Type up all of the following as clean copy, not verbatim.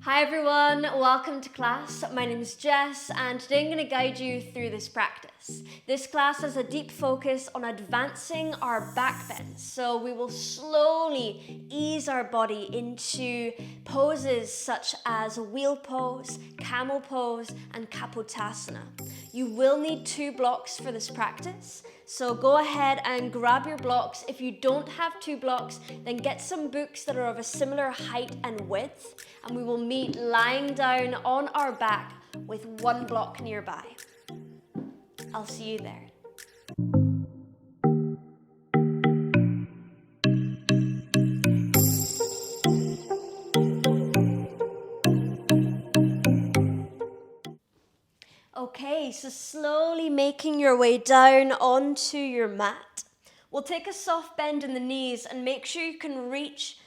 Hi everyone, welcome to class. My name is Jess and today I'm going to guide you through this practice. This class has a deep focus on advancing our back bends. So we will slowly ease our body into poses such as wheel pose, camel pose and Kapotasana. You will need 2 blocks for this practice. So go ahead and grab your blocks. If you don't have 2 blocks, then get some books that are of a similar height and width, and we will meet lying down on our back with 1 block nearby. I'll see you there. Okay, so slowly making your way down onto your mat. We'll take a soft bend in the knees and make sure you can reach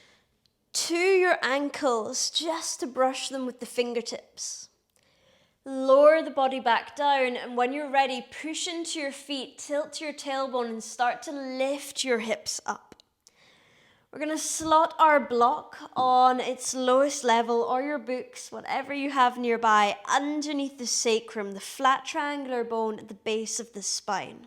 to your ankles just to brush them with the fingertips. Lower the body back down, and when you're ready, push into your feet, tilt your tailbone and start to lift your hips up. We're going to slot our block on its lowest level, or your books, whatever you have nearby, underneath the sacrum, the flat triangular bone at the base of the spine.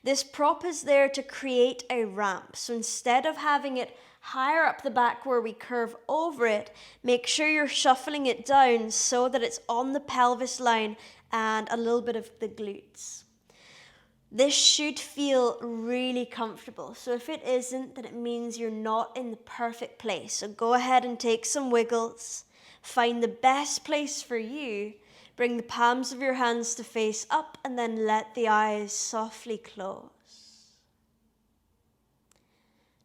This prop is there to create a ramp, so instead of having it higher up the back where we curve over it, make sure you're shuffling it down so that it's on the pelvis line and a little bit of the glutes. This should feel really comfortable. So if it isn't, then it means you're not in the perfect place. So go ahead and take some wiggles. Find the best place for you. Bring the palms of your hands to face up and then let the eyes softly close.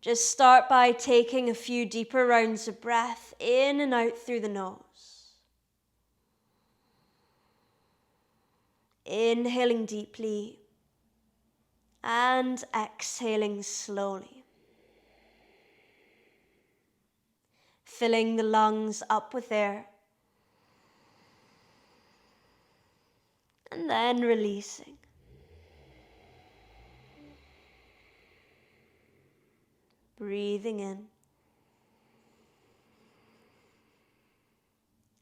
Just start by taking a few deeper rounds of breath in and out through the nose. Inhaling deeply and exhaling slowly. Filling the lungs up with air. And then releasing. Breathing in.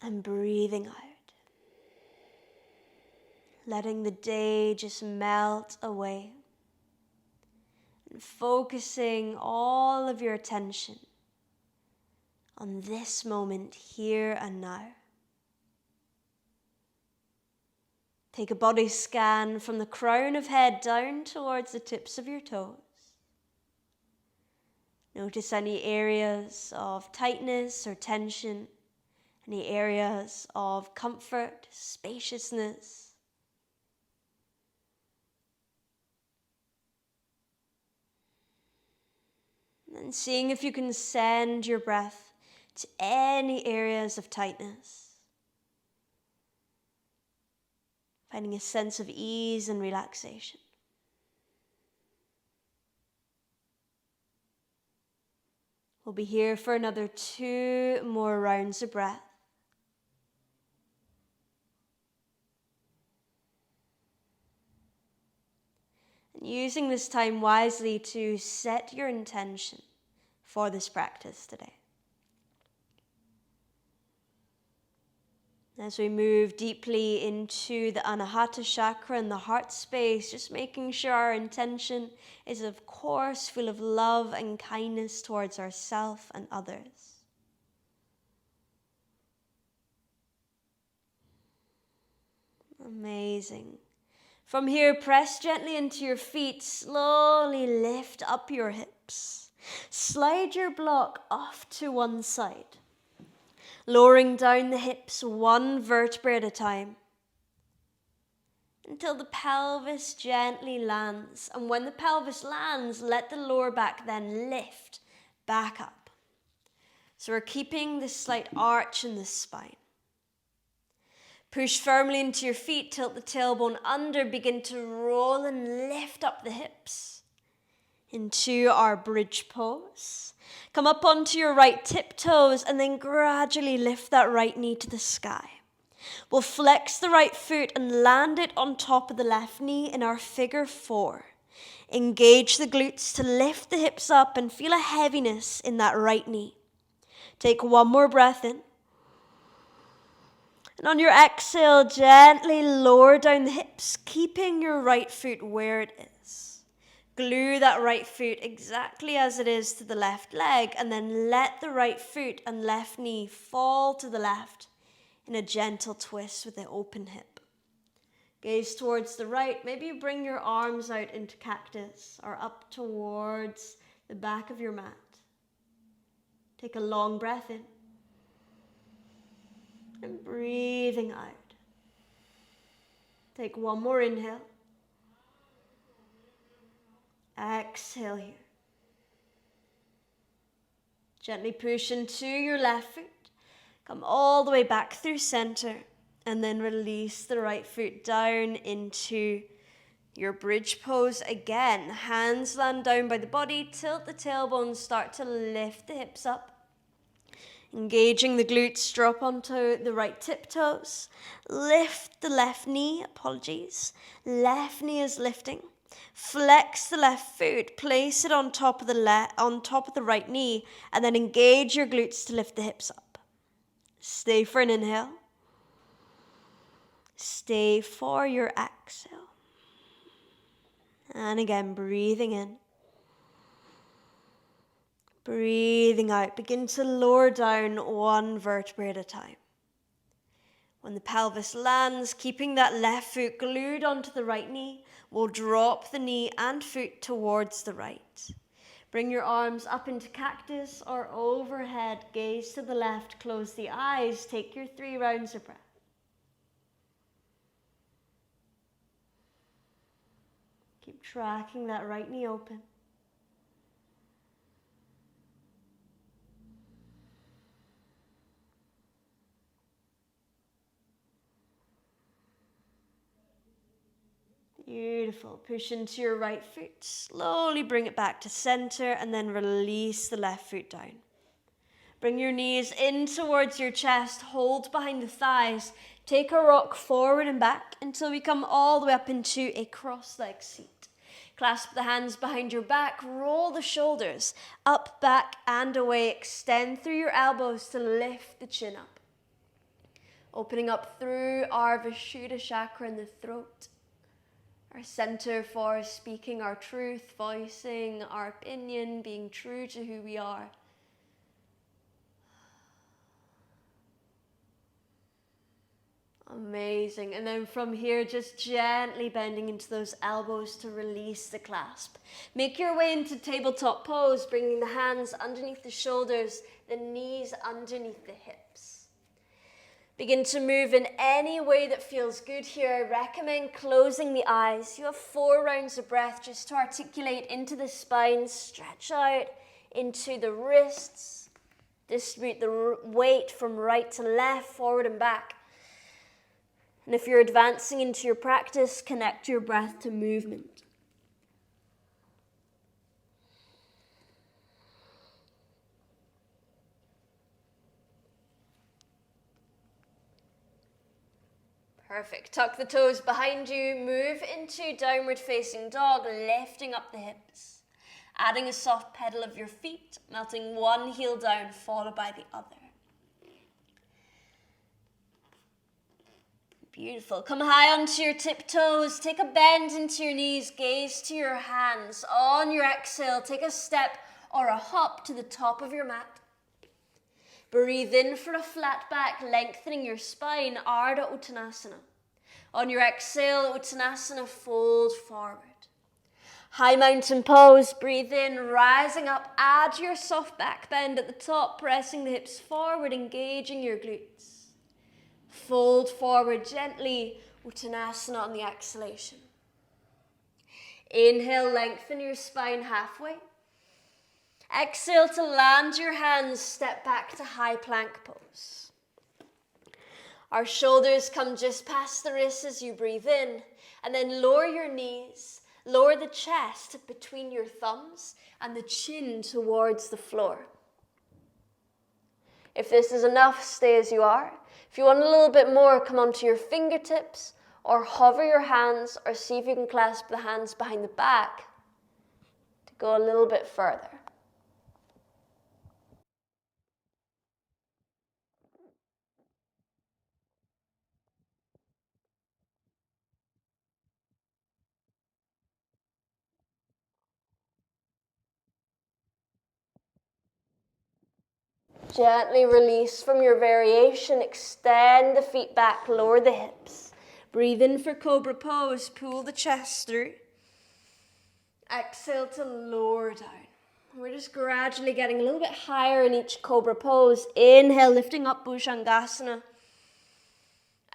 And breathing out. Letting the day just melt away. And focusing all of your attention on this moment here and now. Take a body scan from the crown of head down towards the tips of your toes. Notice any areas of tightness or tension, any areas of comfort, spaciousness. And seeing if you can send your breath to any areas of tightness. Finding a sense of ease and relaxation. We'll be here for another 2 more rounds of breath. And using this time wisely to set your intention for this practice today. As we move deeply into the Anahata chakra and the heart space, just making sure our intention is, of course, full of love and kindness towards ourselves and others. Amazing. From here, press gently into your feet, slowly lift up your hips. Slide your block off to one side. Lowering down the hips 1 vertebra at a time until the pelvis gently lands. And when the pelvis lands, let the lower back then lift back up. So we're keeping this slight arch in the spine. Push firmly into your feet, tilt the tailbone under, begin to roll and lift up the hips into our bridge pose. Come up onto your right tiptoes and then gradually lift that right knee to the sky. We'll flex the right foot and land it on top of the left knee in our figure 4. Engage the glutes to lift the hips up and feel a heaviness in that right knee. Take 1 more breath in. And on your exhale, gently lower down the hips, keeping your right foot where it is. Glue that right foot exactly as it is to the left leg, and then let the right foot and left knee fall to the left in a gentle twist with the open hip. Gaze towards the right. Maybe you bring your arms out into cactus or up towards the back of your mat. Take a long breath in. And breathing out. Take one more inhale. Exhale here. Gently push into your left foot. Come all the way back through center. And then release the right foot down into your bridge pose again. Hands land down by the body. Tilt the tailbones. Start to lift the hips up. Engaging the glutes, drop onto the right tiptoes. Lift the left knee, Left knee is lifting. Flex the left foot, place it on top of the right knee, and then engage your glutes to lift the hips up. Stay for an inhale. Stay for your exhale. And again, breathing in. Breathing out, begin to lower down one vertebrae at a time. When the pelvis lands, keeping that left foot glued onto the right knee, we'll drop the knee and foot towards the right. Bring your arms up into cactus or overhead, gaze to the left, close the eyes, take your 3 rounds of breath. Keep tracking that right knee open. Beautiful. Push into your right foot. Slowly bring it back to center and then release the left foot down. Bring your knees in towards your chest. Hold behind the thighs. Take a rock forward and back until we come all the way up into a cross-legged seat. Clasp the hands behind your back. Roll the shoulders up, back, and away. Extend through your elbows to lift the chin up. Opening up through our Vishuddha chakra in the throat. Our center for speaking our truth, voicing our opinion, being true to who we are. Amazing. And then from here, just gently bending into those elbows to release the clasp. Make your way into tabletop pose, bringing the hands underneath the shoulders, the knees underneath the hips. Begin to move in any way that feels good here. I recommend closing the eyes. You have 4 rounds of breath just to articulate into the spine, stretch out into the wrists, distribute the weight from right to left, forward and back. And if you're advancing into your practice, connect your breath to movement. Perfect. Tuck the toes behind you. Move into downward facing dog, lifting up the hips. Adding a soft pedal of your feet, melting one heel down, followed by the other. Beautiful. Come high onto your tiptoes. Take a bend into your knees. Gaze to your hands. On your exhale, take a step or a hop to the top of your mat. Breathe in for a flat back, lengthening your spine, Ardha Uttanasana. On your exhale, Uttanasana, fold forward. High mountain pose, breathe in, rising up, add your soft back bend at the top, pressing the hips forward, engaging your glutes. Fold forward gently, Uttanasana on the exhalation. Inhale, lengthen your spine halfway. Exhale to land your hands, step back to high plank pose. Our shoulders come just past the wrists as you breathe in, and then lower your knees, lower the chest between your thumbs and the chin towards the floor. If this is enough, stay as you are. If you want a little bit more, come onto your fingertips or hover your hands or see if you can clasp the hands behind the back to go a little bit further. Gently release from your variation. Extend the feet back, lower the hips. Breathe in for cobra pose. Pull the chest through. Exhale to lower down. We're just gradually getting a little bit higher in each cobra pose. Inhale, lifting up Bhujangasana.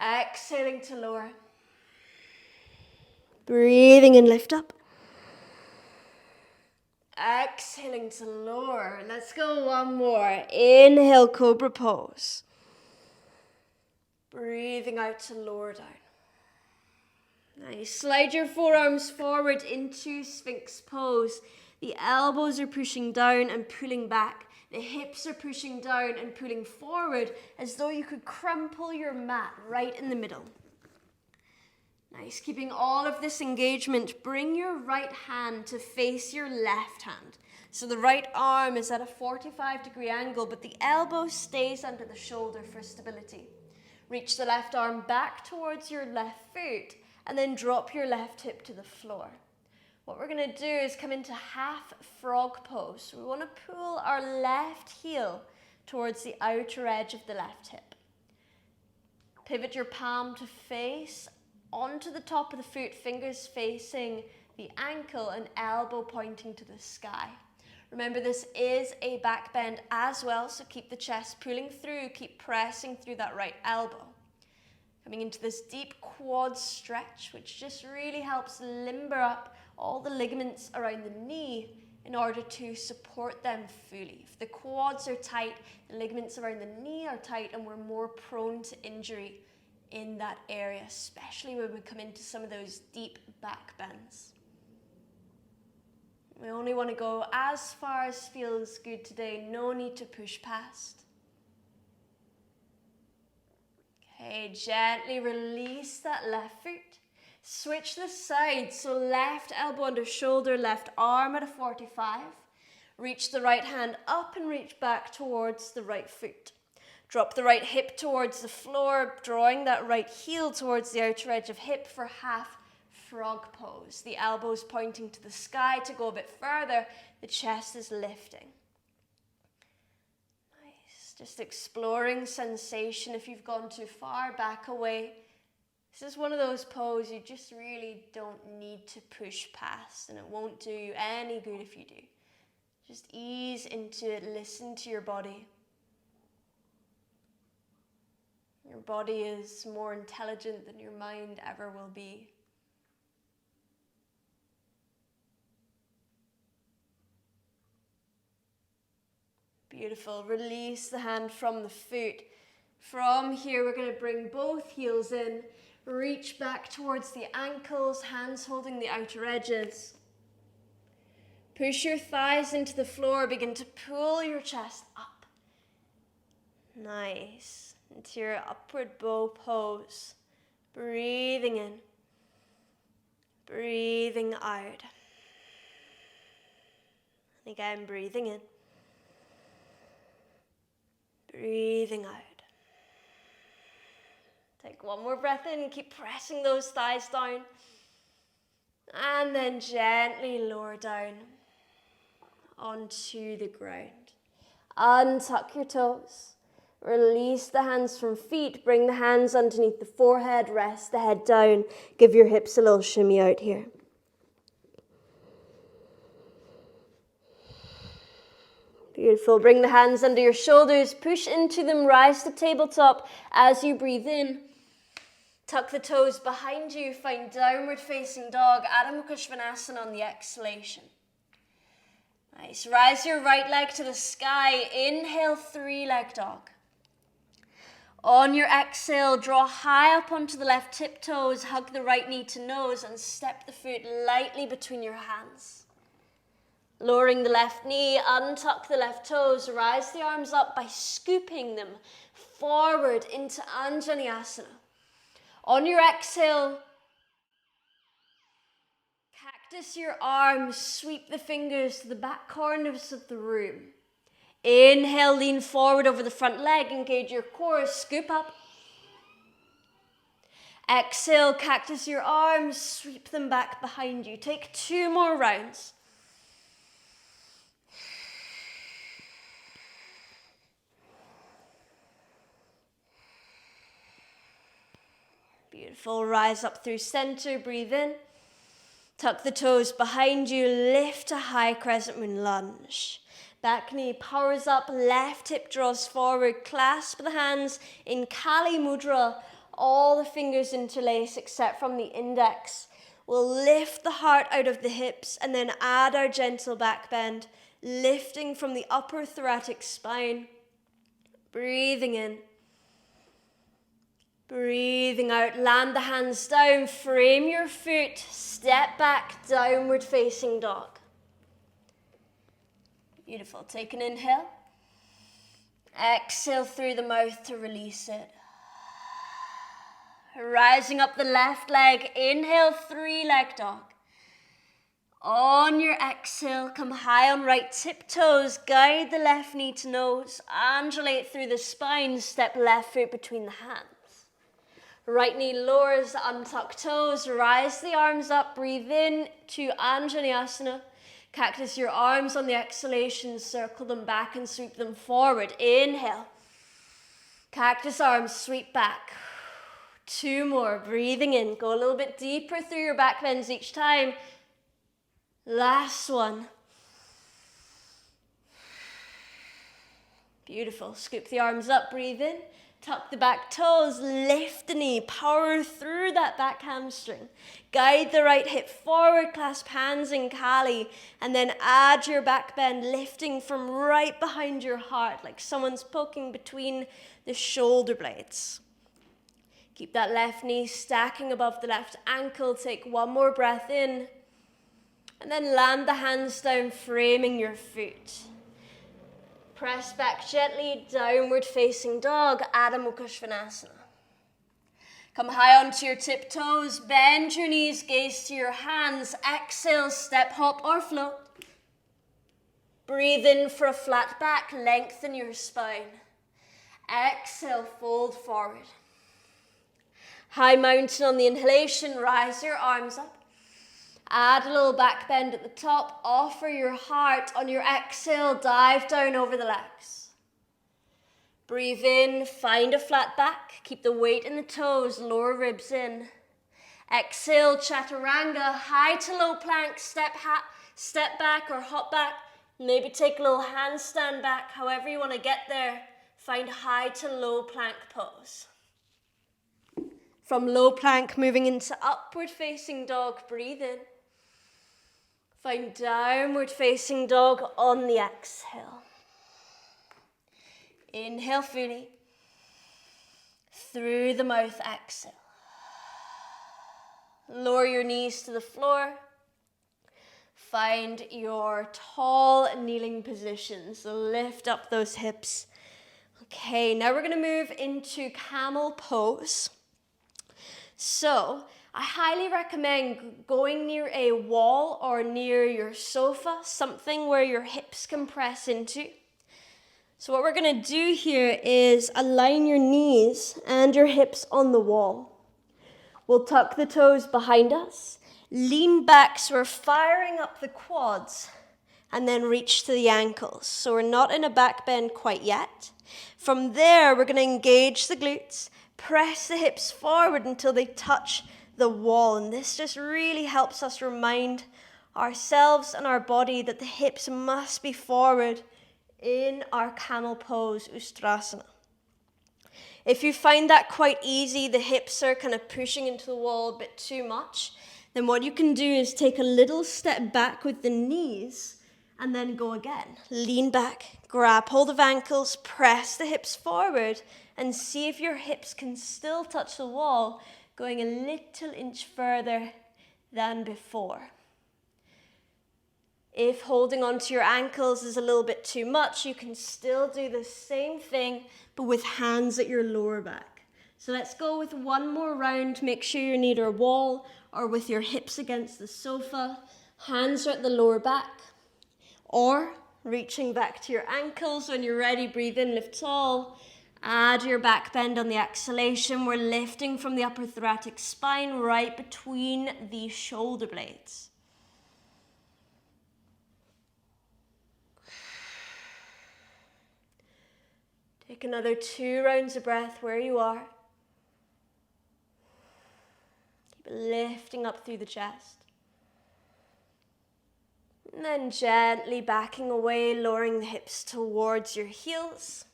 Exhaling to lower. Breathing in, lift up. Exhaling to lower. Let's go one more. Inhale, cobra pose. Breathing out to lower down. Nice. Slide your forearms forward into Sphinx pose. The elbows are pushing down and pulling back. The hips are pushing down and pulling forward as though you could crumple your mat right in the middle. Nice. Keeping all of this engagement, bring your right hand to face your left hand. So the right arm is at a 45-degree angle, but the elbow stays under the shoulder for stability. Reach the left arm back towards your left foot and then drop your left hip to the floor. What we're going to do is come into half frog pose. We want to pull our left heel towards the outer edge of the left hip. Pivot your palm to face onto the top of the foot, fingers facing the ankle and elbow pointing to the sky. Remember, this is a back bend as well, so keep the chest pulling through, keep pressing through that right elbow. Coming into this deep quad stretch, which just really helps limber up all the ligaments around the knee in order to support them fully. If the quads are tight, the ligaments around the knee are tight, and we're more prone to injury in that area, especially when we come into some of those deep back bends. We only want to go as far as feels good today. No need to push past. Okay, gently release that left foot. Switch the side, so left elbow under shoulder, left arm at a 45. Reach the right hand up and reach back towards the right foot. Drop the right hip towards the floor, drawing that right heel towards the outer edge of hip for half frog pose. The elbows pointing to the sky. To go a bit further, the chest is lifting. Nice. Just exploring sensation. If you've gone too far, back away. This is one of those poses you just really don't need to push past, and it won't do you any good if you do. Just ease into it. Listen to your body. Your body is more intelligent than your mind ever will be. Beautiful. Release the hand from the foot. From here, we're going to bring both heels in. Reach back towards the ankles, hands holding the outer edges. Push your thighs into the floor. Begin to pull your chest up. Nice. Into your upward bow pose. Breathing in. Breathing out. And again, breathing in. Breathing out. Take one more breath in and keep pressing those thighs down. And then gently lower down onto the ground. Untuck your toes. Release the hands from feet. Bring the hands underneath the forehead. Rest the head down. Give your hips a little shimmy out here. Beautiful. Bring the hands under your shoulders. Push into them. Rise to tabletop as you breathe in. Tuck the toes behind you. Find downward facing dog. Adho Mukha Svanasana on the exhalation. Nice. Rise your right leg to the sky. Inhale, three-leg dog. On your exhale, draw high up onto the left tiptoes. Hug the right knee to nose and step the foot lightly between your hands. Lowering the left knee, untuck the left toes, rise the arms up by scooping them forward into Anjaneyasana. On your exhale, cactus your arms, sweep the fingers to the back corners of the room. Inhale, lean forward over the front leg, engage your core, scoop up. Exhale, cactus your arms, sweep them back behind you. Take 2 more rounds. Beautiful. Rise up through center. Breathe in. Tuck the toes behind you. Lift a high crescent moon lunge. Back knee powers up. Left hip draws forward. Clasp the hands in Kali Mudra. All the fingers interlace except from the index. We'll lift the heart out of the hips and then add our gentle back bend, lifting from the upper thoracic spine. Breathing in. Breathing out. Land the hands down. Frame your foot. Step back. Downward facing dog. Beautiful. Take an inhale. Exhale through the mouth to release it. Rising up the left leg. Inhale, three-leg dog. On your exhale, come high on right tiptoes. Guide the left knee to nose. Undulate through the spine. Step left foot between the hands. Right knee lowers, untuck toes. Rise the arms up. Breathe in to Anjaneyasana. Cactus your arms on the exhalation. Circle them back and sweep them forward. Inhale. Cactus arms, sweep back. 2 more. Breathing in. Go a little bit deeper through your back bends each time. Last one. Beautiful. Scoop the arms up. Breathe in. Tuck the back toes. Lift the knee. Power through that back hamstring. Guide the right hip forward. Clasp hands in Kali. And then add your back bend, lifting from right behind your heart, like someone's poking between the shoulder blades. Keep that left knee stacking above the left ankle. Take 1 more breath in. And then land the hands down, framing your foot. Press back gently, downward facing dog, Adho Mukha Svanasana. Come high onto your tiptoes, bend your knees, gaze to your hands. Exhale, step, hop or float. Breathe in for a flat back, lengthen your spine. Exhale, fold forward. High mountain on the inhalation, rise your arms up. Add a little back bend at the top. Offer your heart. On your exhale, dive down over the legs. Breathe in, find a flat back. Keep the weight in the toes, lower ribs in. Exhale, chaturanga, high to low plank, step back or hop back. Maybe take a little handstand back, however you want to get there. Find high to low plank pose. From low plank, moving into upward facing dog, breathe in. Find downward facing dog on the exhale. Inhale fully. Through the mouth, exhale. Lower your knees to the floor. Find your tall kneeling position. So lift up those hips. Okay, now we're going to move into camel pose. So, I highly recommend going near a wall or near your sofa, something where your hips can press into. So what we're going to do here is align your knees and your hips on the wall. We'll tuck the toes behind us, lean back so we're firing up the quads, and then reach to the ankles. So we're not in a back bend quite yet. From there, we're going to engage the glutes, press the hips forward until they touch the wall. And this just really helps us remind ourselves and our body that the hips must be forward in our camel pose, Ustrasana. If you find that quite easy, the hips are kind of pushing into the wall a bit too much, then what you can do is take a little step back with the knees and then go again. Lean back, grab hold of ankles, press the hips forward, and see if your hips can still touch the wall, going a little inch further than before. If holding onto your ankles is a little bit too much, you can still do the same thing, but with hands at your lower back. So let's go with 1 more round. Make sure you're near a wall or with your hips against the sofa. Hands are at the lower back, or reaching back to your ankles. When you're ready, breathe in, lift tall. Add your back bend on the exhalation. We're lifting from the upper thoracic spine right between the shoulder blades. Take another 2 rounds of breath where you are. lifting up through the chest. And then gently backing away, lowering the hips towards your heels.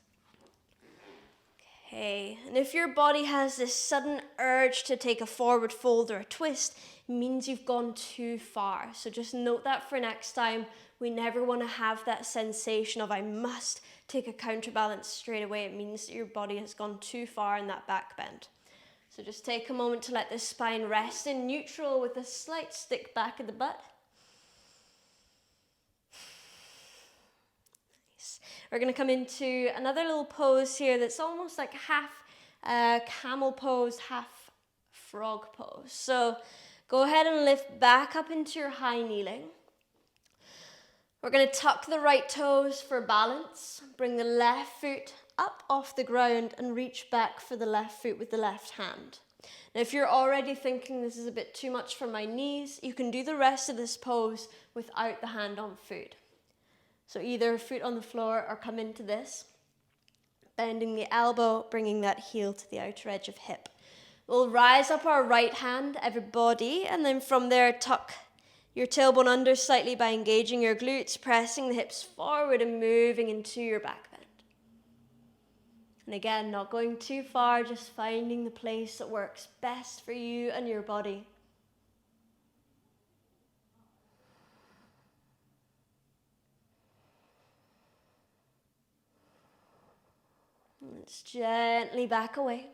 Okay, and if your body has this sudden urge to take a forward fold or a twist, it means you've gone too far. So just note that for next time. We never want to have that sensation of I must take a counterbalance straight away. It means that your body has gone too far in that back bend. So just take a moment to let the spine rest in neutral with a slight stick back of the butt. We're going to come into another little pose here that's almost like half camel pose, half frog pose. So go ahead and lift back up into your high kneeling. We're going to tuck the right toes for balance. Bring the left foot up off the ground and reach back for the left foot with the left hand. Now, if you're already thinking this is a bit too much for my knees, you can do the rest of this pose without the hand on foot. So either foot on the floor or come into this, bending the elbow, bringing that heel to the outer edge of hip. We'll rise up our right hand, everybody, and then from there tuck your tailbone under slightly by engaging your glutes, pressing the hips forward and moving into your back bend. And again, not going too far, just finding the place that works best for you and your body. Let's gently back away.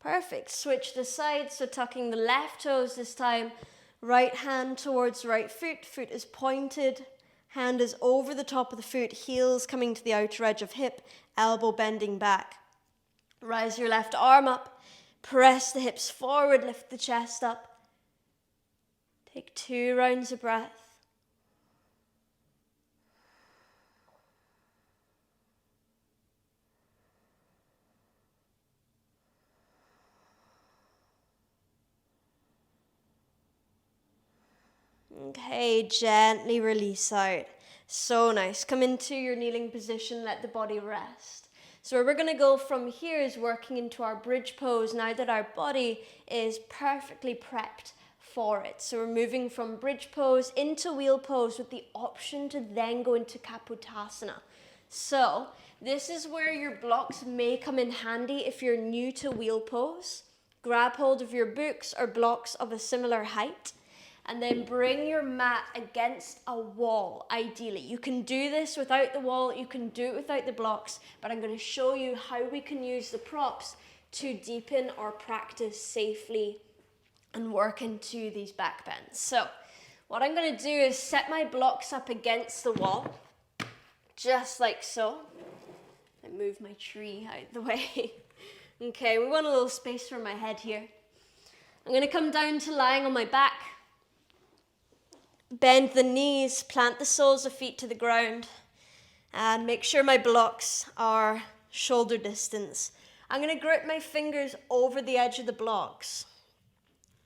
Perfect. Switch the sides, so tucking the left toes this time. Right hand towards right foot. Foot is pointed. Hand is over the top of the foot. Heels coming to the outer edge of hip. Elbow bending back. Rise your left arm up. Press the hips forward. Lift the chest up. Take 2 rounds of breath. Okay, gently release out. So nice. Come into your kneeling position, let the body rest. So where we're going to go from here is working into our bridge pose now that our body is perfectly prepped for it. So we're moving from bridge pose into wheel pose with the option to then go into Kapotasana. So this is where your blocks may come in handy if you're new to wheel pose. Grab hold of your books or blocks of a similar height. And then bring your mat against a wall, ideally. You can do this without the wall, you can do it without the blocks, but I'm going to show you how we can use the props to deepen our practice safely and work into these back bends. So what I'm going to do is set my blocks up against the wall, just like so. I move my tree out of the way. Okay, we want a little space for my head here. I'm going to come down to lying on my back. Bend the knees, plant the soles of feet to the ground, and make sure my blocks are shoulder distance. I'm going to grip my fingers over the edge of the blocks.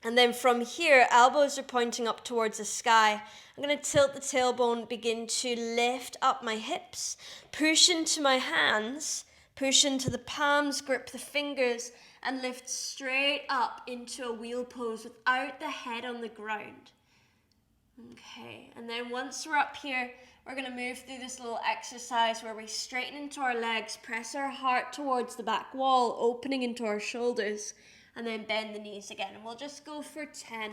And then from here, elbows are pointing up towards the sky. I'm going to tilt the tailbone, begin to lift up my hips, push into my hands, push into the palms, grip the fingers, and lift straight up into a wheel pose without the head on the ground. Okay, and then once we're up here, we're going to move through this little exercise where we straighten into our legs, press our heart towards the back wall, opening into our shoulders, and then bend the knees again. And we'll just go for 10,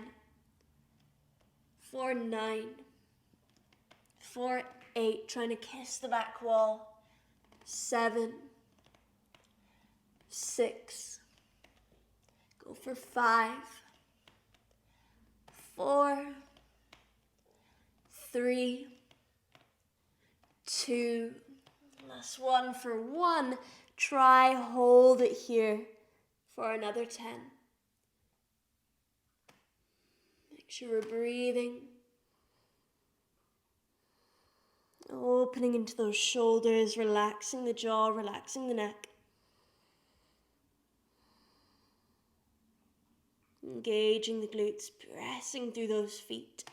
for 9, for 8, trying to kiss the back wall, 7, 6, go for 5, 4, 3, 2, last one for 1. Try, hold it here for another 10. Make sure we're breathing. Opening into those shoulders, relaxing the jaw, relaxing the neck. Engaging the glutes, pressing through those feet.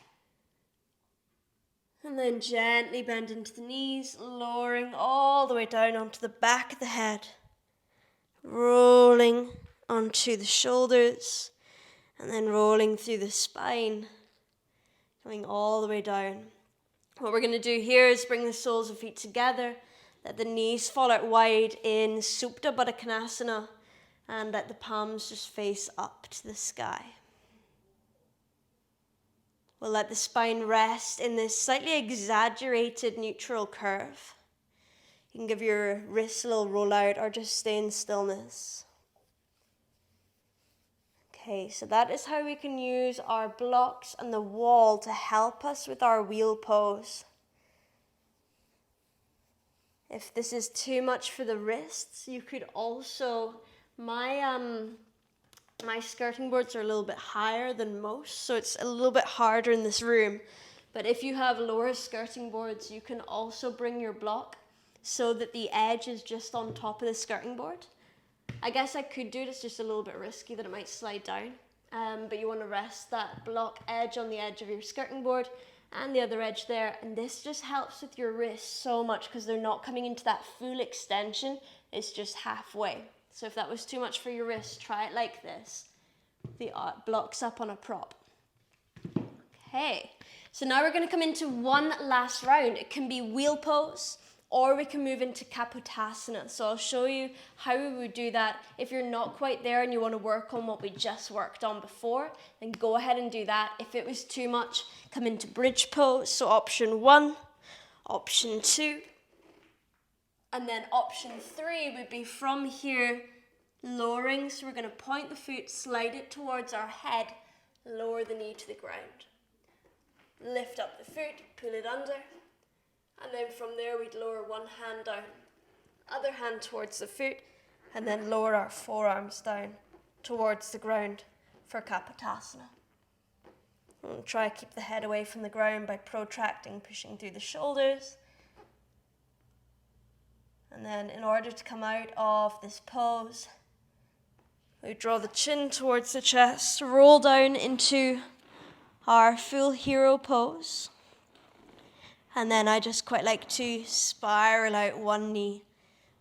And then gently bend into the knees, lowering all the way down onto the back of the head. Rolling onto the shoulders. And then rolling through the spine, coming all the way down. What we're going to do here is bring the soles of feet together, let the knees fall out wide in Supta Baddha, and let the palms just face up to the sky. We'll let the spine rest in this slightly exaggerated neutral curve. You can give your wrists a little roll out or just stay in stillness. Okay, so that is how we can use our blocks and the wall to help us with our wheel pose. If this is too much for the wrists, you could also, my skirting boards are a little bit higher than most, so it's a little bit harder in this room. But if you have lower skirting boards, you can also bring your block so that the edge is just on top of the skirting board. I guess I could do it, it's just a little bit risky that it might slide down. But you want to rest that block edge on the edge of your skirting board and the other edge there. And this just helps with your wrists so much because they're not coming into that full extension, it's just halfway. So if that was too much for your wrist, try it like this. The blocks up on a prop. Okay, so now we're going to come into one last round. It can be wheel pose, or we can move into Kapotasana. So I'll show you how we would do that. If you're not quite there and you want to work on what we just worked on before, then go ahead and do that. If it was too much, come into bridge pose. So option 1, option 2, and then option 3 would be from here, lowering. So we're going to point the foot, slide it towards our head, lower the knee to the ground. Lift up the foot, pull it under. And then from there we'd lower one hand down, other hand towards the foot, and then lower our forearms down towards the ground for Kapotasana. And try to keep the head away from the ground by protracting, pushing through the shoulders. And then in order to come out of this pose, we draw the chin towards the chest, roll down into our full hero pose. And then I just quite like to spiral out one knee,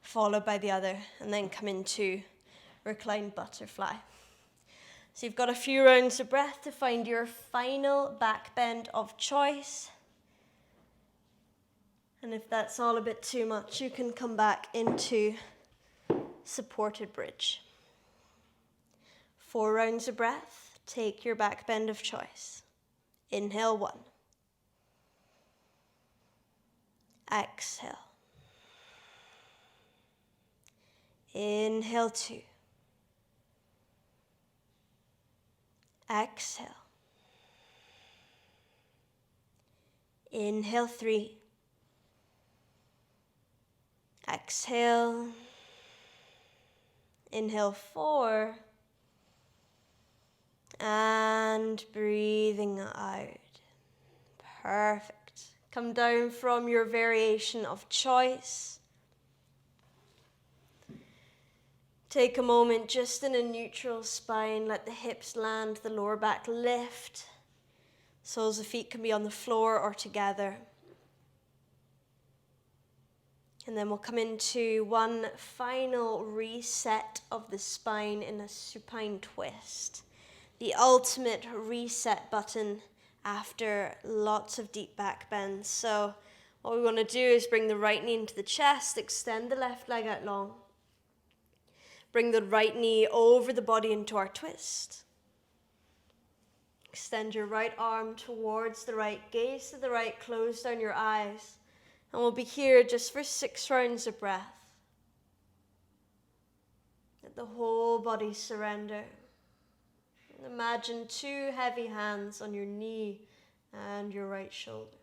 followed by the other, and then come into reclined butterfly. So you've got a few rounds of breath to find your final back bend of choice. And if that's all a bit too much, you can come back into supported bridge. 4 rounds of breath, take your back bend of choice. Inhale 1. Exhale. Inhale 2. Exhale. Inhale 3. Exhale. Inhale 4. And breathing out. Perfect. Come down from your variation of choice. Take a moment just in a neutral spine. Let the hips land, the lower back lift. Soles of feet can be on the floor or together. And then we'll come into one final reset of the spine in a supine twist. The ultimate reset button after lots of deep back bends. So what we want to do is bring the right knee into the chest, extend the left leg out long. Bring the right knee over the body into our twist. Extend your right arm towards the right, gaze to the right, close down your eyes. And we'll be here just for 6 rounds of breath. Let the whole body surrender. Imagine 2 heavy hands on your knee and your right shoulder.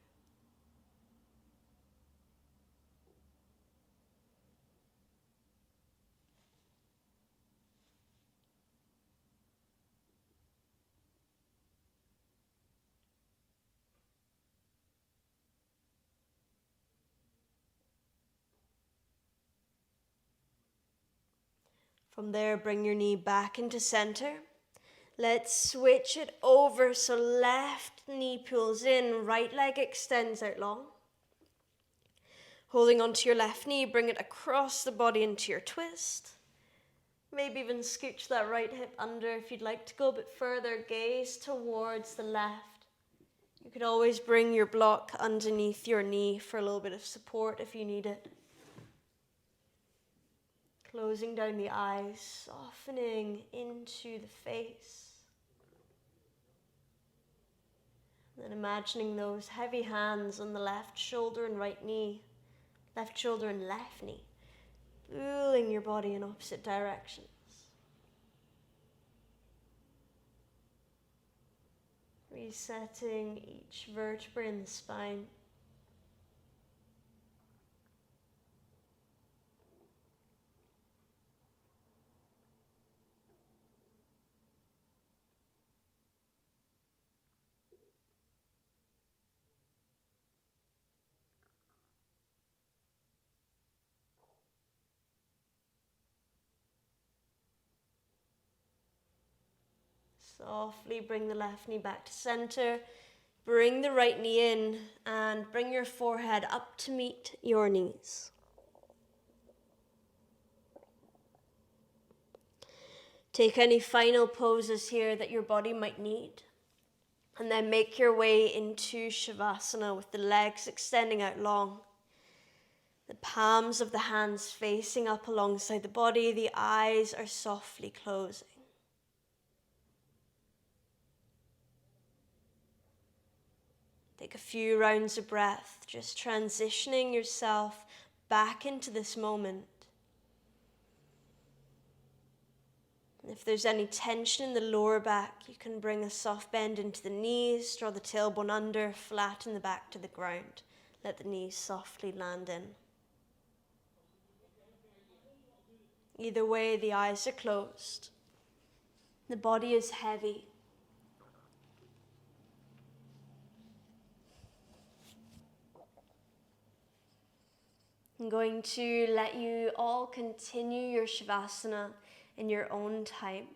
From there, bring your knee back into center. Let's switch it over. So left knee pulls in, right leg extends out long. Holding onto your left knee, bring it across the body into your twist. Maybe even scooch that right hip under if you'd like to go a bit further. Gaze towards the left. You could always bring your block underneath your knee for a little bit of support if you need it. Closing down the eyes, softening into the face. And then imagining those heavy hands on the left shoulder and right knee, left shoulder and left knee, pulling your body in opposite directions. Resetting each vertebra in the spine. Softly bring the left knee back to center. Bring the right knee in and bring your forehead up to meet your knees. Take any final poses here that your body might need. And then make your way into Shavasana with the legs extending out long. The palms of the hands facing up alongside the body. The eyes are softly closing. Take a few rounds of breath, just transitioning yourself back into this moment. And if there's any tension in the lower back, you can bring a soft bend into the knees, draw the tailbone under, flatten the back to the ground. Let the knees softly land in. Either way, the eyes are closed. The body is heavy. I'm going to let you all continue your Shavasana in your own time.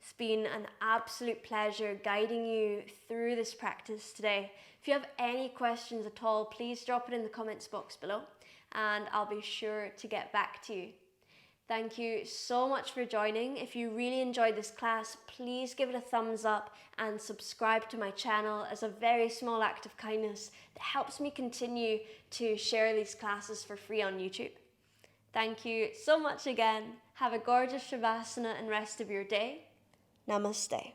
It's been an absolute pleasure guiding you through this practice today. If you have any questions at all, please drop it in the comments box below and I'll be sure to get back to you. Thank you so much for joining. If you really enjoyed this class, please give it a thumbs up and subscribe to my channel as a very small act of kindness that helps me continue to share these classes for free on YouTube. Thank you so much again. Have a gorgeous Shavasana and rest of your day. Namaste.